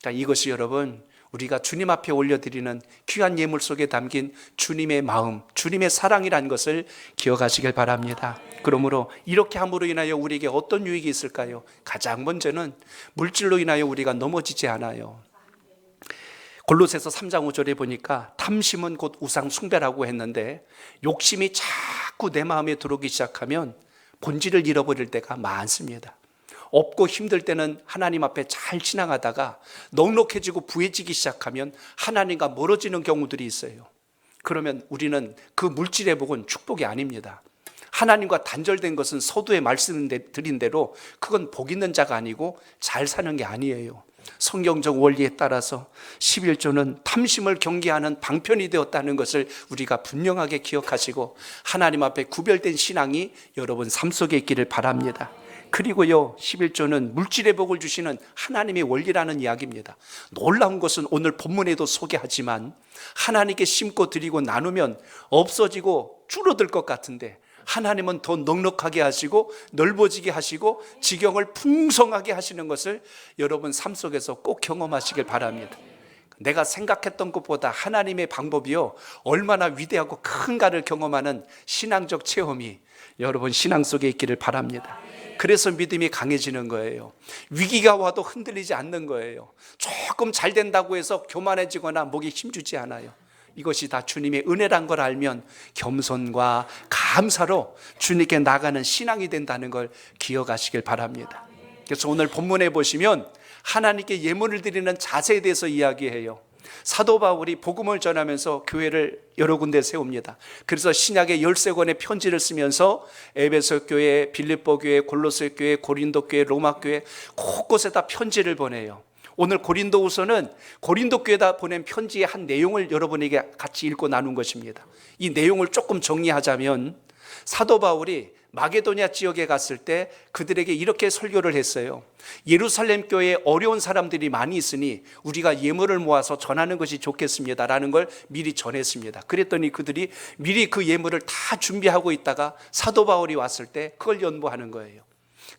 그러니까 이것이 여러분, 우리가 주님 앞에 올려드리는 귀한 예물 속에 담긴 주님의 마음, 주님의 사랑이라는 것을 기억하시길 바랍니다. 그러므로 이렇게 함으로 인하여 우리에게 어떤 유익이 있을까요? 가장 먼저는 물질로 인하여 우리가 넘어지지 않아요. 골로새서 3장 5절에 보니까 탐심은 곧 우상 숭배라고 했는데 욕심이 자꾸 내 마음에 들어오기 시작하면 본질을 잃어버릴 때가 많습니다. 없고 힘들 때는 하나님 앞에 잘 지나가다가 넉넉해지고 부해지기 시작하면 하나님과 멀어지는 경우들이 있어요. 그러면 우리는 그 물질의 복은 축복이 아닙니다. 하나님과 단절된 것은 서두에 말씀드린 대로 그건 복 있는 자가 아니고 잘 사는 게 아니에요. 성경적 원리에 따라서 11조는 탐심을 경계하는 방편이 되었다는 것을 우리가 분명하게 기억하시고 하나님 앞에 구별된 신앙이 여러분 삶 속에 있기를 바랍니다. 그리고요, 11조는 물질의 복을 주시는 하나님의 원리라는 이야기입니다. 놀라운 것은 오늘 본문에도 소개하지만 하나님께 심고 드리고 나누면 없어지고 줄어들 것 같은데 하나님은 더 넉넉하게 하시고 넓어지게 하시고 지경을 풍성하게 하시는 것을 여러분 삶 속에서 꼭 경험하시길 바랍니다. 내가 생각했던 것보다 하나님의 방법이요 얼마나 위대하고 큰가를 경험하는 신앙적 체험이 여러분 신앙 속에 있기를 바랍니다. 그래서 믿음이 강해지는 거예요. 위기가 와도 흔들리지 않는 거예요. 조금 잘 된다고 해서 교만해지거나 목에 힘주지 않아요. 이것이 다 주님의 은혜란 걸 알면 겸손과 감사로 주님께 나가는 신앙이 된다는 걸 기억하시길 바랍니다. 그래서 오늘 본문에 보시면 하나님께 예물을 드리는 자세에 대해서 이야기해요. 사도 바울이 복음을 전하면서 교회를 여러 군데 세웁니다. 그래서 신약의 13권의 편지를 쓰면서 에베소 교회, 빌립보 교회, 골로새 교회, 고린도 교회, 로마 교회 곳곳에다 편지를 보내요. 오늘 고린도후서는 고린도 교회에다 보낸 편지의 한 내용을 여러분에게 같이 읽고 나눈 것입니다. 이 내용을 조금 정리하자면 사도 바울이 마게도냐 지역에 갔을 때 그들에게 이렇게 설교를 했어요. 예루살렘 교회에 어려운 사람들이 많이 있으니 우리가 예물을 모아서 전하는 것이 좋겠습니다 라는 걸 미리 전했습니다. 그랬더니 그들이 미리 그 예물을 다 준비하고 있다가 사도 바울이 왔을 때 그걸 연보하는 거예요.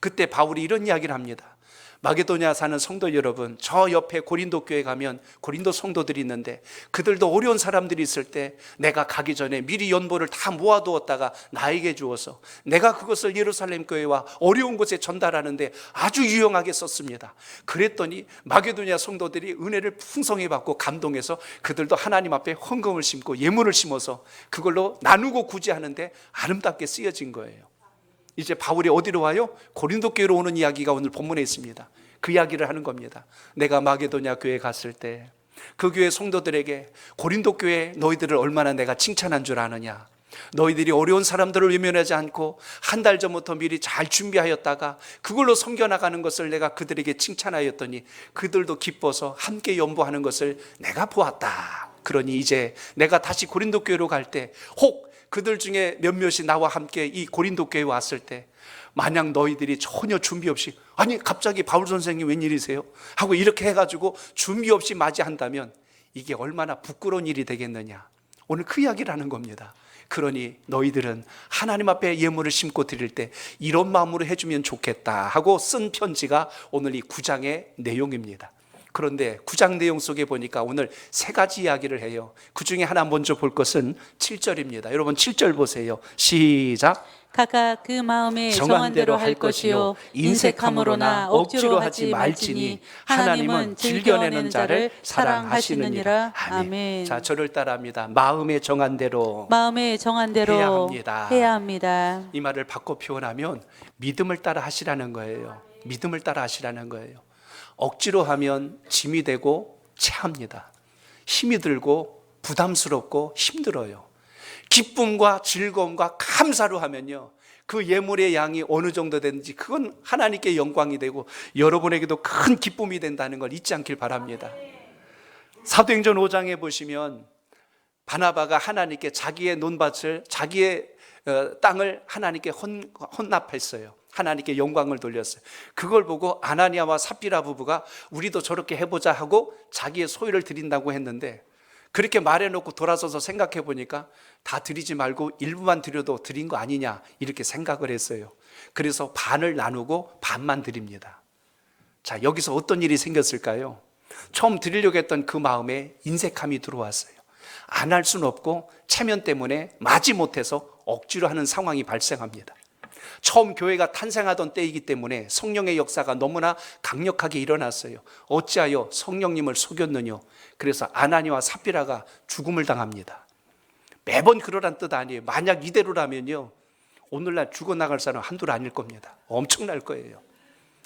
그때 바울이 이런 이야기를 합니다. 마게도냐 사는 성도 여러분, 저 옆에 고린도 교회 가면 고린도 성도들이 있는데 그들도 어려운 사람들이 있을 때 내가 가기 전에 미리 연보를 다 모아두었다가 나에게 주어서 내가 그것을 예루살렘 교회와 어려운 곳에 전달하는데 아주 유용하게 썼습니다. 그랬더니 마게도냐 성도들이 은혜를 풍성히 받고 감동해서 그들도 하나님 앞에 헌금을 심고 예물을 심어서 그걸로 나누고 구제하는데 아름답게 쓰여진 거예요. 이제 바울이 어디로 와요? 고린도 교회로 오는 이야기가 오늘 본문에 있습니다. 그 이야기를 하는 겁니다. 내가 마게도냐 교회에 갔을 때 그 교회 성도들에게 고린도 교회 너희들을 얼마나 내가 칭찬한 줄 아느냐, 너희들이 어려운 사람들을 외면하지 않고 한 달 전부터 미리 잘 준비하였다가 그걸로 섬겨나가는 것을 내가 그들에게 칭찬하였더니 그들도 기뻐서 함께 연보하는 것을 내가 보았다. 그러니 이제 내가 다시 고린도 교회로 갈 때 혹 그들 중에 몇몇이 나와 함께 이 고린도 교회에 왔을 때 만약 너희들이 전혀 준비 없이, 아니 갑자기 바울 선생님 웬일이세요? 하고 이렇게 해가지고 준비 없이 맞이한다면 이게 얼마나 부끄러운 일이 되겠느냐. 오늘 그 이야기를 하는 겁니다. 그러니 너희들은 하나님 앞에 예물을 심고 드릴 때 이런 마음으로 해주면 좋겠다 하고 쓴 편지가 오늘 이 9장의 내용입니다. 그런데 9장 내용 속에 보니까 오늘 세 가지 이야기를 해요. 그 중에 하나 먼저 볼 것은 7절입니다. 여러분 7절 보세요. 시작. 각각 그 마음에 정한 대로 할 것이요 인색함으로나 억지로 하지 말지니 하나님은 즐겨내는 자를 사랑하시느니라. 아멘. 자, 저를 따라합니다. 마음에 정한 대로 해야 합니다. 이 말을 바꿔 표현하면 믿음을 따라 하시라는 거예요. 믿음을 따라 하시라는 거예요. 억지로 하면 짐이 되고 체합니다. 힘이 들고 부담스럽고 힘들어요. 기쁨과 즐거움과 감사로 하면요, 그 예물의 양이 어느 정도 되는지 그건 하나님께 영광이 되고 여러분에게도 큰 기쁨이 된다는 걸 잊지 않길 바랍니다. 사도행전 5장에 보시면 바나바가 하나님께 자기의 논밭을, 자기의 땅을 하나님께 헌납했어요. 하나님께 영광을 돌렸어요. 그걸 보고 아나니아와 삽비라 부부가 우리도 저렇게 해보자 하고 자기의 소유를 드린다고 했는데, 그렇게 말해놓고 돌아서서 생각해 보니까 다 드리지 말고 일부만 드려도 드린 거 아니냐 이렇게 생각을 했어요. 그래서 반을 나누고 반만 드립니다. 자, 여기서 어떤 일이 생겼을까요? 처음 드리려고 했던 그 마음에 인색함이 들어왔어요. 안 할 수는 없고 체면 때문에 마지못해서 억지로 하는 상황이 발생합니다. 처음 교회가 탄생하던 때이기 때문에 성령의 역사가 너무나 강력하게 일어났어요. 어찌하여 성령님을 속였느냐. 그래서 아나니와 삽비라가 죽음을 당합니다. 매번 그러란 뜻 아니에요. 만약 이대로라면요, 오늘날 죽어나갈 사람 한둘 아닐 겁니다. 엄청날 거예요.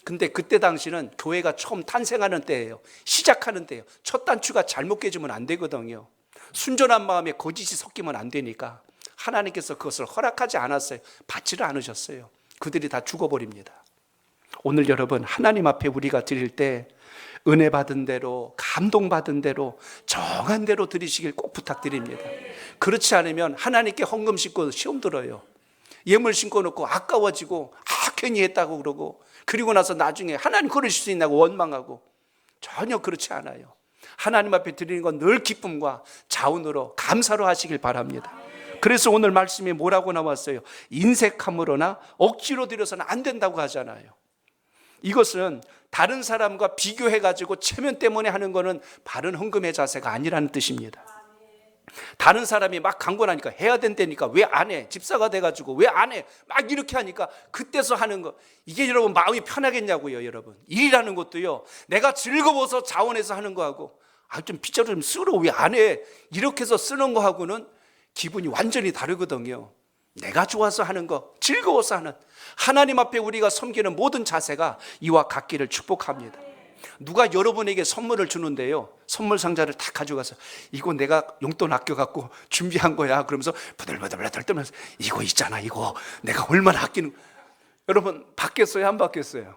근데 그때 당시는 교회가 처음 탄생하는 때예요. 시작하는 때예요. 첫 단추가 잘못 깨지면 안 되거든요. 순전한 마음에 거짓이 섞이면 안 되니까 하나님께서 그것을 허락하지 않았어요. 받지를 않으셨어요. 그들이 다 죽어버립니다. 오늘 여러분, 하나님 앞에 우리가 드릴 때 은혜 받은 대로, 감동받은 대로, 정한 대로 드리시길 꼭 부탁드립니다. 그렇지 않으면 하나님께 헌금 싣고 시험 들어요. 예물 심고 놓고 아까워지고 괜히 했다고 그러고, 그리고 나서 나중에 하나님 그러실 수 있냐고 원망하고. 전혀 그렇지 않아요. 하나님 앞에 드리는 건 늘 기쁨과 자원으로 감사로 하시길 바랍니다. 그래서 오늘 말씀이 뭐라고 나왔어요? 인색함으로나 억지로 드려서는 안 된다고 하잖아요. 이것은 다른 사람과 비교해가지고 체면 때문에 하는 거는 바른 헌금의 자세가 아니라는 뜻입니다. 다른 사람이 막 강권하니까 해야 된다니까 왜 안 해? 집사가 돼가지고 왜 안 해? 막 이렇게 하니까 그때서 하는 거, 이게 여러분 마음이 편하겠냐고요. 여러분, 일이라는 것도요, 내가 즐거워서 자원해서 하는 거하고 좀 빗자루 좀 쓰러 왜 안 해? 이렇게 해서 쓰는 거하고는 기분이 완전히 다르거든요. 내가 좋아서 하는 거, 즐거워서 하는, 하나님 앞에 우리가 섬기는 모든 자세가 이와 같기를 축복합니다. 누가 여러분에게 선물을 주는데요, 선물 상자를 다 가져가서 이거 내가 용돈 아껴갖고 준비한 거야 그러면서 부들부들 떨면서 이거 있잖아, 이거 내가 얼마나 아끼는. 여러분 받겠어요, 안 받겠어요?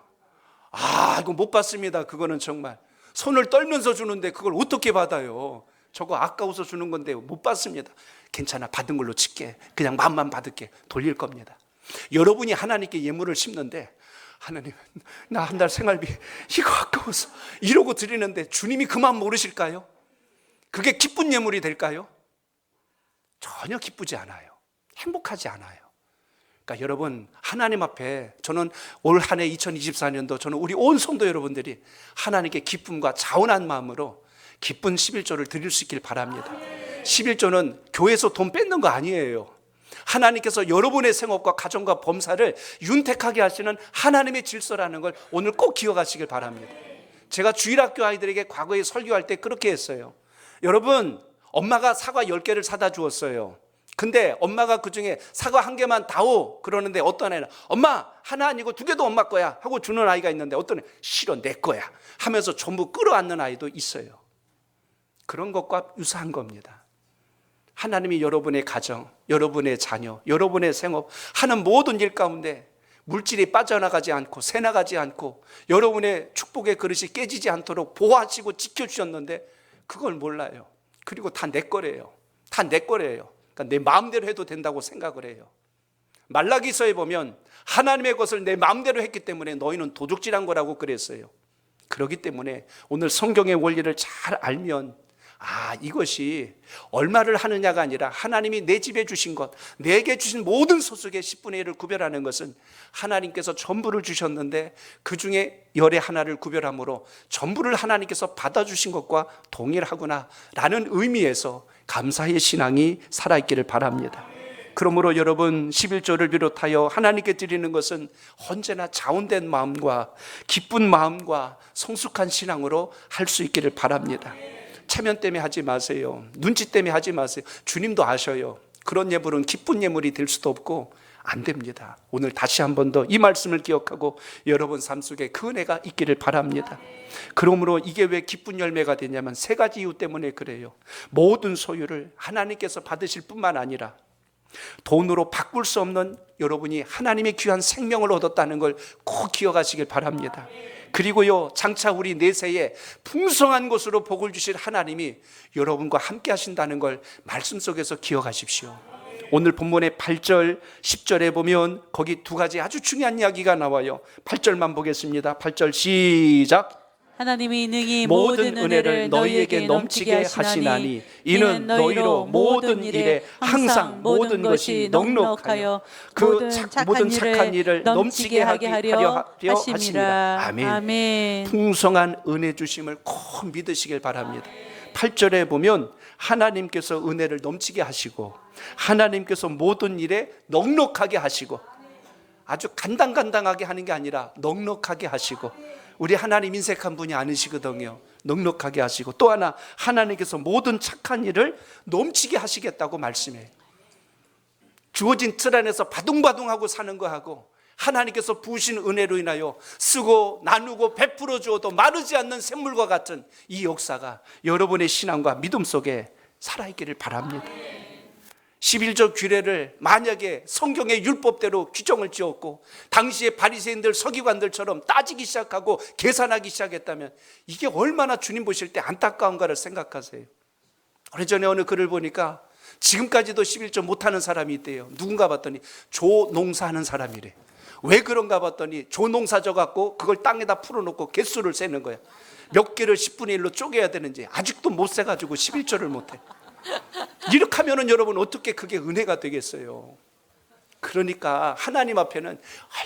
이거 못 받습니다. 그거는 정말 손을 떨면서 주는데 그걸 어떻게 받아요? 저거 아까워서 주는 건데 못 받습니다. 괜찮아, 받은 걸로 칠게, 그냥 마음만 받을게, 돌릴 겁니다. 여러분이 하나님께 예물을 심는데, 하나님 나 한 달 생활비 이거 아까워서 이러고 드리는데 주님이 그 마음 모르실까요? 그게 기쁜 예물이 될까요? 전혀 기쁘지 않아요. 행복하지 않아요. 그러니까 여러분, 하나님 앞에 저는 올 한 해 2024년도 저는 우리 온 성도 여러분들이 하나님께 기쁨과 자원한 마음으로 기쁜 11조를 드릴 수 있길 바랍니다. 11조는 교회에서 돈 뺏는 거 아니에요. 하나님께서 여러분의 생업과 가정과 범사를 윤택하게 하시는 하나님의 질서라는 걸 오늘 꼭 기억하시길 바랍니다. 제가 주일학교 아이들에게 과거에 설교할 때 그렇게 했어요. 여러분, 엄마가 사과 10개를 사다 주었어요. 근데 엄마가 그중에 사과 1개만 다오 그러는데 어떤 애는 엄마 하나 아니고 2개도 엄마 거야 하고 주는 아이가 있는데, 어떤 애 싫어 내 거야 하면서 전부 끌어안는 아이도 있어요. 그런 것과 유사한 겁니다. 하나님이 여러분의 가정, 여러분의 자녀, 여러분의 생업 하는 모든 일 가운데 물질이 빠져나가지 않고 새나가지 않고 여러분의 축복의 그릇이 깨지지 않도록 보호하시고 지켜주셨는데 그걸 몰라요. 그리고 다 내 거래요. 다 내 거래요. 그러니까 내 마음대로 해도 된다고 생각을 해요. 말라기서에 보면 하나님의 것을 내 마음대로 했기 때문에 너희는 도둑질한 거라고 그랬어요. 그렇기 때문에 오늘 성경의 원리를 잘 알면 이것이 얼마를 하느냐가 아니라 하나님이 내 집에 주신 것, 내게 주신 모든 소속의 10분의 1을 구별하는 것은 하나님께서 전부를 주셨는데 그 중에 열의 하나를 구별함으로 전부를 하나님께서 받아주신 것과 동일하구나 라는 의미에서 감사의 신앙이 살아있기를 바랍니다. 그러므로 여러분 11조를 비롯하여 하나님께 드리는 것은 언제나 자원된 마음과 기쁜 마음과 성숙한 신앙으로 할 수 있기를 바랍니다. 체면 때문에 하지 마세요. 눈치 때문에 하지 마세요. 주님도 아셔요. 그런 예물은 기쁜 예물이 될 수도 없고 안 됩니다. 오늘 다시 한 번 더 이 말씀을 기억하고 여러분 삶 속에 그 은혜가 있기를 바랍니다. 그러므로 이게 왜 기쁜 열매가 되냐면 세 가지 이유 때문에 그래요. 모든 소유를 하나님께서 받으실 뿐만 아니라 돈으로 바꿀 수 없는 여러분이 하나님의 귀한 생명을 얻었다는 걸 꼭 기억하시길 바랍니다. 그리고요, 장차 우리 내세에 풍성한 것으로 복을 주실 하나님이 여러분과 함께 하신다는 걸 말씀 속에서 기억하십시오. 오늘 본문의 8절, 10절에 보면 거기 두 가지 아주 중요한 이야기가 나와요. 8절만 보겠습니다. 8절 시작. 하나님이 능히 모든 은혜를 너희에게 넘치게 하시나니 이는 너희로 모든 일에 항상 모든 것이 넉넉하여 그 모든 착한 일을 넘치게 하게 하려 하심이라. 아멘. 풍성한 은혜 주심을 꼭 믿으시길 바랍니다. 8절에 보면 하나님께서 은혜를 넘치게 하시고 하나님께서 모든 일에 넉넉하게 하시고 아주 간당간당하게 하는 게 아니라 넉넉하게 하시고 우리 하나님 인색한 분이 아니시거든요. 넉넉하게 하시고 또 하나 하나님께서 모든 착한 일을 넘치게 하시겠다고 말씀해요. 주어진 틀 안에서 바둥바둥하고 사는 거하고 하나님께서 부으신 은혜로 인하여 쓰고 나누고 베풀어 주어도 마르지 않는 샘물과 같은 이 역사가 여러분의 신앙과 믿음 속에 살아있기를 바랍니다. 11조 규례를 만약에 성경의 율법대로 규정을 지었고 당시에 바리새인들 서기관들처럼 따지기 시작하고 계산하기 시작했다면 이게 얼마나 주님 보실 때 안타까운가를 생각하세요. 오래전에 어느 글을 보니까 지금까지도 11조 못하는 사람이 있대요. 누군가 봤더니 조농사하는 사람이래. 왜 그런가 봤더니 조농사 져갖고 그걸 땅에다 풀어놓고 개수를 세는 거야. 몇 개를 10분의 1로 쪼개야 되는지 아직도 못 세가지고 11조를 못해. 이렇게 하면은 여러분 어떻게 그게 은혜가 되겠어요? 그러니까 하나님 앞에는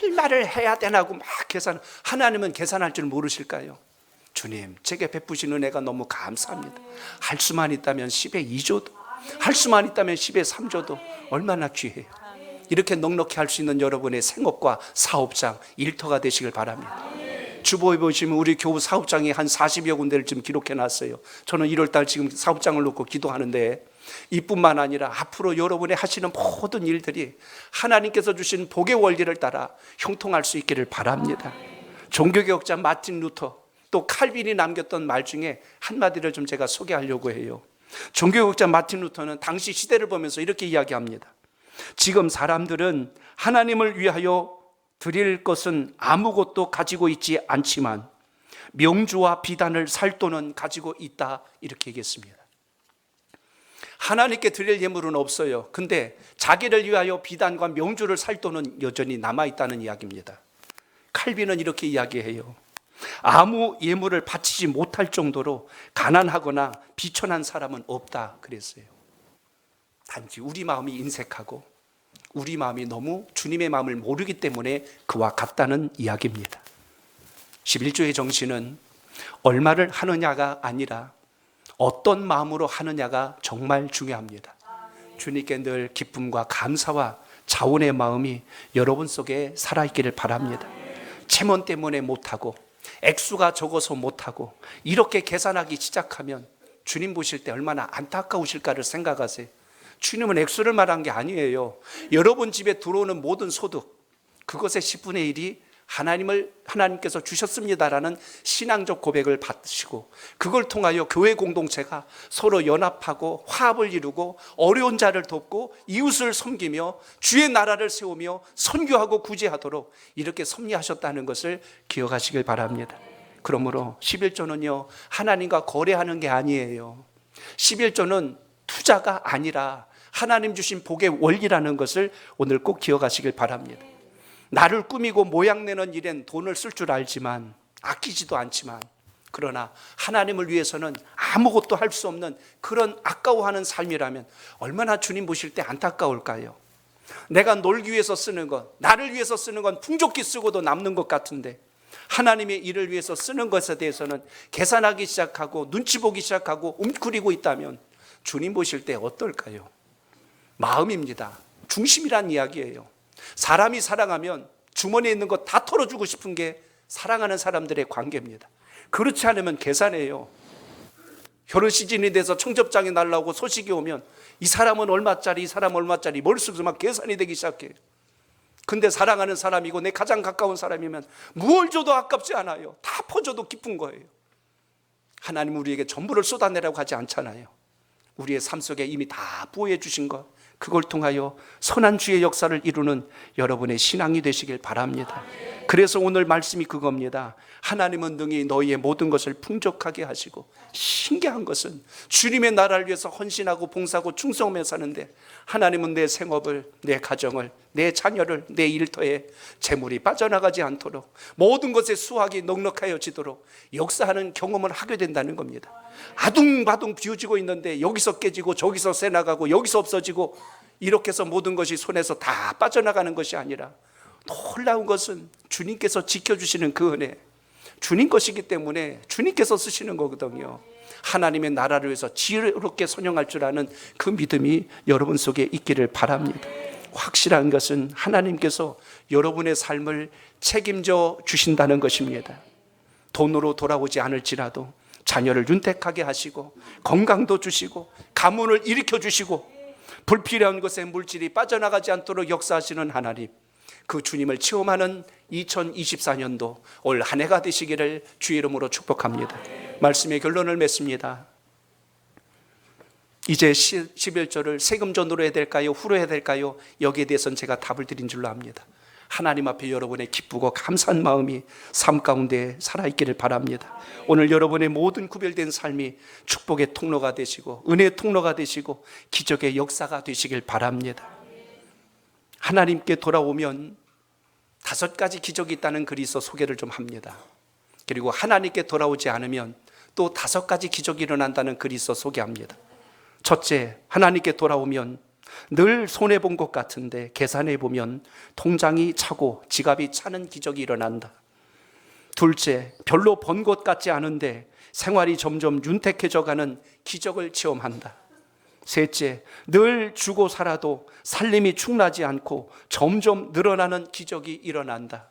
얼마를 해야 되나고 막 계산. 하나님은 계산할 줄 모르실까요? 주님, 제게 베푸신 은혜가 너무 감사합니다. 할 수만 있다면 10의 2조도, 할 수만 있다면 10의 3조도 얼마나 귀해요. 이렇게 넉넉히 할 수 있는 여러분의 생업과 사업장, 일터가 되시길 바랍니다. 주보에 보시면 우리 교우 사업장이 한 40여 군데를 지금 기록해 놨어요. 저는 1월달 지금 사업장을 놓고 기도하는데 이뿐만 아니라 앞으로 여러분이 하시는 모든 일들이 하나님께서 주신 복의 원리를 따라 형통할 수 있기를 바랍니다. 종교개혁자 마틴 루터 또 칼빈이 남겼던 말 중에 한마디를 좀 제가 소개하려고 해요. 종교개혁자 마틴 루터는 당시 시대를 보면서 이렇게 이야기합니다. 지금 사람들은 하나님을 위하여 드릴 것은 아무것도 가지고 있지 않지만 명주와 비단을 살 돈은 가지고 있다, 이렇게 얘기했습니다. 하나님께 드릴 예물은 없어요. 근데 자기를 위하여 비단과 명주를 살 돈은 여전히 남아있다는 이야기입니다. 칼빈은 이렇게 이야기해요. 아무 예물을 바치지 못할 정도로 가난하거나 비천한 사람은 없다 그랬어요. 단지 우리 마음이 인색하고 우리 마음이 너무 주님의 마음을 모르기 때문에 그와 같다는 이야기입니다. 11조의 정신은 얼마를 하느냐가 아니라 어떤 마음으로 하느냐가 정말 중요합니다. 주님께 늘 기쁨과 감사와 자원의 마음이 여러분 속에 살아있기를 바랍니다. 체면 때문에 못하고 액수가 적어서 못하고 이렇게 계산하기 시작하면 주님 보실 때 얼마나 안타까우실까를 생각하세요. 주님은 액수를 말한 게 아니에요. 여러분 집에 들어오는 모든 소득, 그것의 10분의 1이 하나님께서 주셨습니다라는 신앙적 고백을 받으시고, 그걸 통하여 교회 공동체가 서로 연합하고 화합을 이루고 어려운 자를 돕고 이웃을 섬기며 주의 나라를 세우며 선교하고 구제하도록 이렇게 섭리하셨다는 것을 기억하시길 바랍니다. 그러므로 11조는요, 하나님과 거래하는 게 아니에요. 11조는 투자가 아니라 하나님 주신 복의 원리라는 것을 오늘 꼭 기억하시길 바랍니다. 나를 꾸미고 모양내는 일엔 돈을 쓸 줄 알지만, 아끼지도 않지만, 그러나 하나님을 위해서는 아무것도 할 수 없는 그런 아까워하는 삶이라면 얼마나 주님 보실 때 안타까울까요? 내가 놀기 위해서 쓰는 것, 나를 위해서 쓰는 건 풍족히 쓰고도 남는 것 같은데, 하나님의 일을 위해서 쓰는 것에 대해서는 계산하기 시작하고 눈치 보기 시작하고 움츠리고 있다면 주님 보실 때 어떨까요? 마음입니다. 중심이란 이야기예요. 사람이 사랑하면 주머니에 있는 거 다 털어주고 싶은 게 사랑하는 사람들의 관계입니다. 그렇지 않으면 계산해요. 결혼 시즌이 돼서 청첩장이 날라오고 소식이 오면 이 사람은 얼마짜리, 이 사람은 얼마짜리 머릿속에서 막 계산이 되기 시작해요. 근데 사랑하는 사람이고 내 가장 가까운 사람이면 무얼 줘도 아깝지 않아요. 다 퍼줘도 기쁜 거예요. 하나님은 우리에게 전부를 쏟아내라고 하지 않잖아요. 우리의 삶 속에 이미 다 부어해 주신 것, 그걸 통하여 선한 주의 역사를 이루는 여러분의 신앙이 되시길 바랍니다. 그래서 오늘 말씀이 그겁니다. 하나님은 능히 너희의 모든 것을 풍족하게 하시고, 신기한 것은 주님의 나라를 위해서 헌신하고 봉사하고 충성하며 사는데 하나님은 내 생업을, 내 가정을, 내 자녀를, 내 일터에 재물이 빠져나가지 않도록 모든 것에 수확이 넉넉하여지도록 역사하는 경험을 하게 된다는 겁니다. 아둥바둥 비워지고 있는데 여기서 깨지고 저기서 새나가고 여기서 없어지고 이렇게 해서 모든 것이 손에서 다 빠져나가는 것이 아니라, 놀라운 것은 주님께서 지켜주시는 그 은혜, 주님 것이기 때문에 주님께서 쓰시는 거거든요. 하나님의 나라를 위해서 지혜롭게 선용할 줄 아는 그 믿음이 여러분 속에 있기를 바랍니다. 확실한 것은 하나님께서 여러분의 삶을 책임져 주신다는 것입니다. 돈으로 돌아오지 않을지라도 자녀를 윤택하게 하시고 건강도 주시고 가문을 일으켜 주시고 불필요한 것에 물질이 빠져나가지 않도록 역사하시는 하나님, 그 주님을 체험하는 2024년도 올 한 해가 되시기를 주의 이름으로 축복합니다. 말씀의 결론을 맺습니다. 이제 11조를 세금전으로 해야 될까요? 후로 해야 될까요? 여기에 대해서는 제가 답을 드린 줄로 압니다. 하나님 앞에 여러분의 기쁘고 감사한 마음이 삶 가운데 살아있기를 바랍니다. 오늘 여러분의 모든 구별된 삶이 축복의 통로가 되시고 은혜의 통로가 되시고 기적의 역사가 되시길 바랍니다. 하나님께 돌아오면 5가지 기적이 있다는 글이 있어 소개를 좀 합니다. 그리고 하나님께 돌아오지 않으면 또 5가지 기적이 일어난다는 글이 있어 소개합니다. 첫째, 하나님께 돌아오면 늘 손해본 것 같은데 계산해 보면 통장이 차고 지갑이 차는 기적이 일어난다. 둘째, 별로 번 것 같지 않은데 생활이 점점 윤택해져 가는 기적을 체험한다. 셋째, 늘 주고 살아도 살림이 충나지 않고 점점 늘어나는 기적이 일어난다.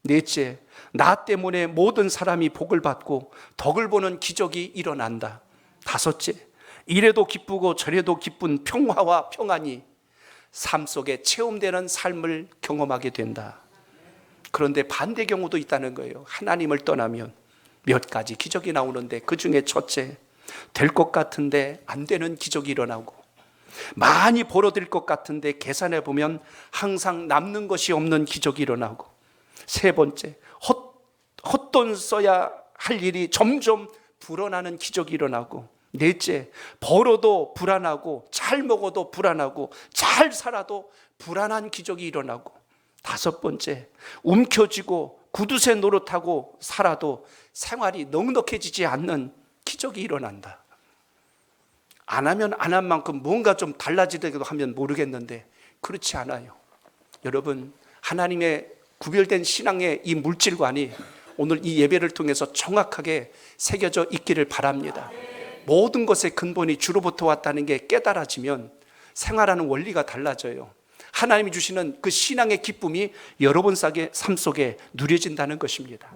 넷째, 나 때문에 모든 사람이 복을 받고 덕을 보는 기적이 일어난다. 다섯째, 이래도 기쁘고 저래도 기쁜 평화와 평안이 삶 속에 체험되는 삶을 경험하게 된다. 그런데 반대 경우도 있다는 거예요. 하나님을 떠나면 몇 가지 기적이 나오는데 그 중에 첫째, 될 것 같은데 안 되는 기적이 일어나고, 많이 벌어들일 것 같은데 계산해 보면 항상 남는 것이 없는 기적이 일어나고, 세 번째, 헛돈 써야 할 일이 점점 불어나는 기적이 일어나고, 넷째, 벌어도 불안하고 잘 먹어도 불안하고 잘 살아도 불안한 기적이 일어나고, 다섯 번째, 움켜쥐고 구두쇠 노릇하고 살아도 생활이 넉넉해지지 않는 기적이 일어난다. 안 하면 안 한 만큼 뭔가 좀 달라지기도 하면 모르겠는데 그렇지 않아요. 여러분, 하나님의 구별된 신앙의 이 물질관이 오늘 이 예배를 통해서 정확하게 새겨져 있기를 바랍니다. 모든 것의 근본이 주로부터 왔다는 게 깨달아지면 생활하는 원리가 달라져요. 하나님이 주시는 그 신앙의 기쁨이 여러분 삶 속에 누려진다는 것입니다.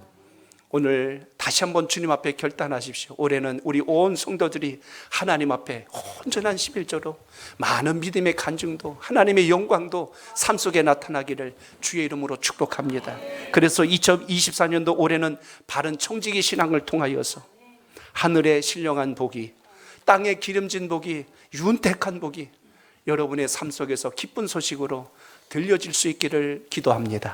오늘 다시 한번 주님 앞에 결단하십시오. 올해는 우리 온 성도들이 하나님 앞에 온전한 11조로 많은 믿음의 간증도 하나님의 영광도 삶 속에 나타나기를 주의 이름으로 축복합니다. 그래서 2024년도 올해는 바른 청지기 신앙을 통하여서 하늘의 신령한 복이, 땅에 기름진 복이, 윤택한 복이 여러분의 삶 속에서 기쁜 소식으로 들려질 수 있기를 기도합니다.